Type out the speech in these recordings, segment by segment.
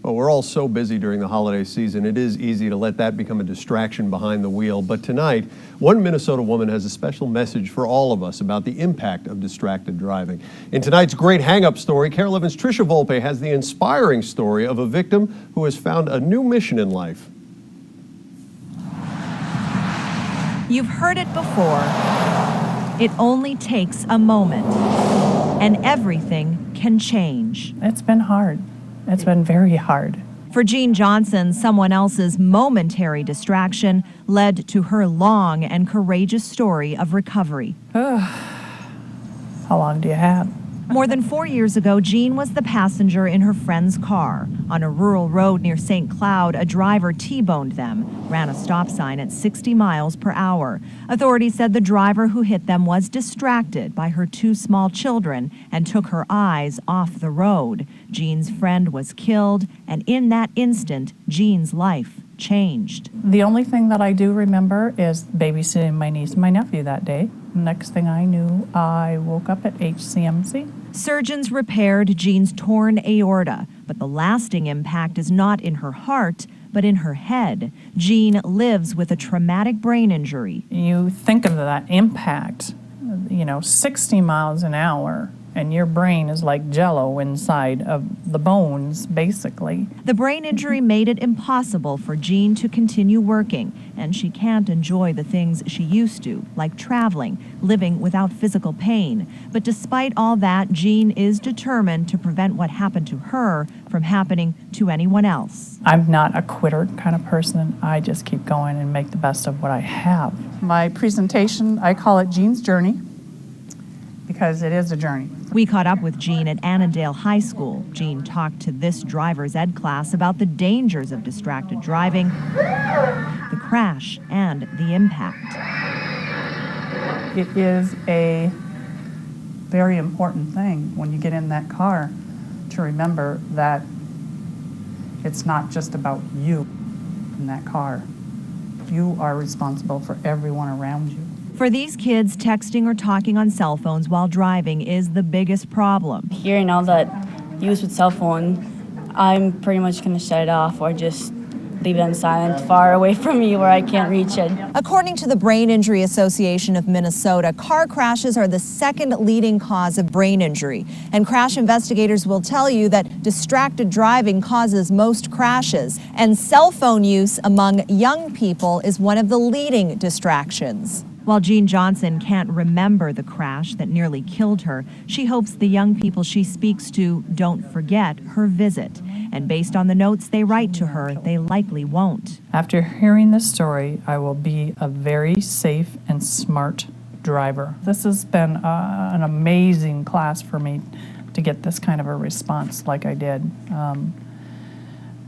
Well, we're all so busy during the holiday season, it is easy to let that become a distraction behind the wheel. But tonight, one Minnesota woman has a special message for all of us about the impact of distracted driving. In tonight's great hang-up story, KARE 11's Trisha Volpe has the inspiring story of a victim who has found a new mission in life. You've heard it before. It only takes a moment, and everything can change. It's been hard. It's been very hard. For Jean Johnson, someone else's momentary distraction led to her long and courageous story of recovery. How long do you have? More than 4 years ago, Jean was the passenger in her friend's car. On a rural road near St. Cloud, a driver T-boned them, ran a stop sign at 60 miles per hour. Authorities said the driver who hit them was distracted by her 2 small children and took her eyes off the road. Jean's friend was killed, and in that instant, Jean's life changed. The only thing that I do remember is babysitting my niece and my nephew that day. Next thing I knew, I woke up at HCMC. Surgeons repaired Jean's torn aorta, but the lasting impact is not in her heart, but in her head. Jean lives with a traumatic brain injury. You think of that impact, 60 miles an hour, and your brain is like jello inside of the bones, basically. The brain injury made it impossible for Jean to continue working, and she can't enjoy the things she used to, like traveling, living without physical pain. But despite all that, Jean is determined to prevent what happened to her from happening to anyone else. I'm not a quitter kind of person. I just keep going and make the best of what I have. My presentation, I call it Jean's Journey, because it is a journey. We caught up with Jean at Annandale High School. Jean talked to this driver's ed class about the dangers of distracted driving, the crash, and the impact. It is a very important thing when you get in that car to remember that it's not just about you in that car. You are responsible for everyone around you. For these kids, texting or talking on cell phones while driving is the biggest problem. Hearing all that use with cell phone, I'm pretty much going to shut it off or just leave it on silent, far away from me where I can't reach it. According to the Brain Injury Association of Minnesota, car crashes are the second leading cause of brain injury. And crash investigators will tell you that distracted driving causes most crashes. And cell phone use among young people is one of the leading distractions. While Jean Johnson can't remember the crash that nearly killed her, she hopes the young people she speaks to don't forget her visit. And based on the notes they write to her, they likely won't. After hearing this story, I will be a very safe and smart driver. This has been an amazing class for me to get this kind of a response like I did.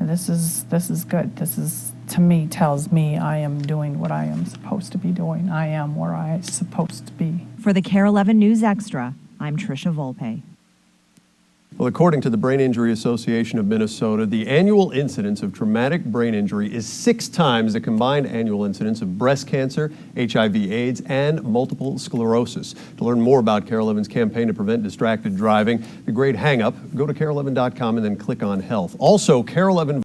This is good. This is, to me, tells me I am doing what I am supposed to be doing. I am where I'm supposed to be. For the KARE 11 News Extra, I'm Trisha Volpe. Well, according to the Brain Injury Association of Minnesota, the annual incidence of traumatic brain injury is 6 times the combined annual incidence of breast cancer, HIV/AIDS, and multiple sclerosis. To learn more about KARE 11's campaign to prevent distracted driving, the great hang-up, go to KARE11.com and then click on Health. Also, KARE 11